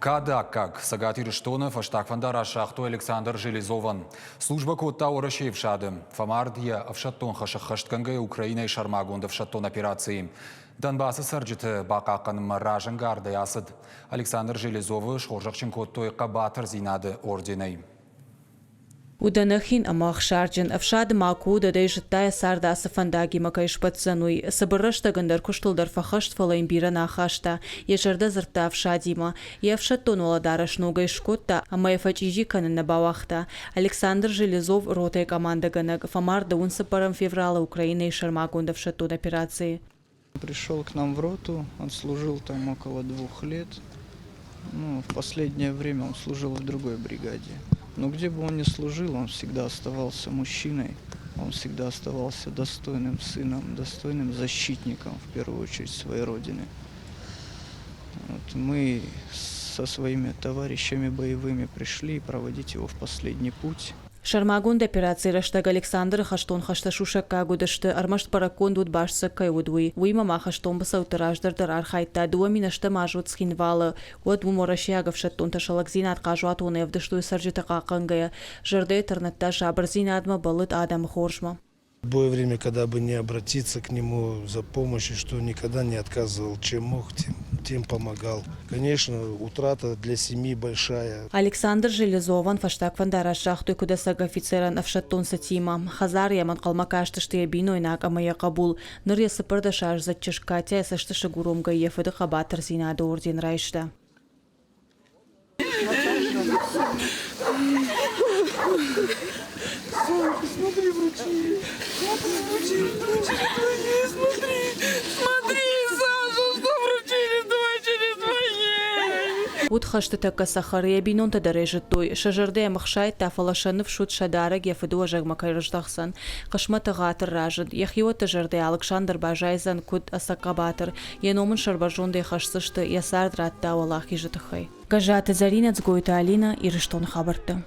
Када как Сагатир Штонов, Аштакфандара Шахту Александр Железован. Служба Котта Орашев Шады. Фамардия Авшаттон Хашахаштканга Украина и Шармагунда Авшаттон операции. Донбасса сарджиты Бакакан Маражан Гарда Ясад. Александр Железовы Шоржакчин Коттой Кабатар Зинады орденей. Уданахин амах шарджин авшад макуда дейжтая сарда сафандаги макайш пацануй сабырышта гандер куштулдар фахашт фалаим бира нахашта ешарда зырта авшадима явшаттон оладараш ногайш котта амайфачижи канен набавахта Александр Железов рота команда ганаг фамарда унсапарам февраля Украины и Шармагунда авшаттон операции. Пришел к нам в роту, он служил там около 2 лет. В последнее время он служил в другой бригаде. Но где бы он ни служил, он всегда оставался мужчиной, он всегда оставался достойным сыном, достойным защитником, в первую очередь, своей родины. Мы со своими товарищами боевыми пришли проводить его в последний путь. Шармагунда операции раштаг Александр Хаштон Хашташуша Кагудашты армашт паракондут башса кайудуи. Уима махаштон басаутараждар дар хайта дуаминашта мажут схинвала. Вот уморашягов шаттон ташалакзинат кажуат он евдашту сарджита какангая. Жарды тернатта жабрзинадма балыт адам хоржма. В любое время, когда бы не обратиться к нему за помощью, что никогда не отказывал, чем мог, тем помогал. Конечно, утрата для семьи большая. Александр Железован фаштак фандара шахту кудасага офицеран авшаттон сатима. Хазар яман калмакашты штыя бино инак амая кабул. Ныр ясыпырда шаш затчышкатя ясашты шагурумга ефыды хабатар зинады орден райшта. Смотри в руки, смотри, Саша, что вручили дочери твоей. Утхашты така сахария бинон тадарежит той. Шажарде махшай тафалашанов шут шадараг яфыду ажаг макайрыждахсан. Кашмата гатыр ражид. Яхио тажарде Александр Бажайзан куд асакабатыр. Яномын шарбажонде хашсышты ясард ратта Аллах ижитахай. Кажаты Заринец Гойта Алина и Рештон Хабарта.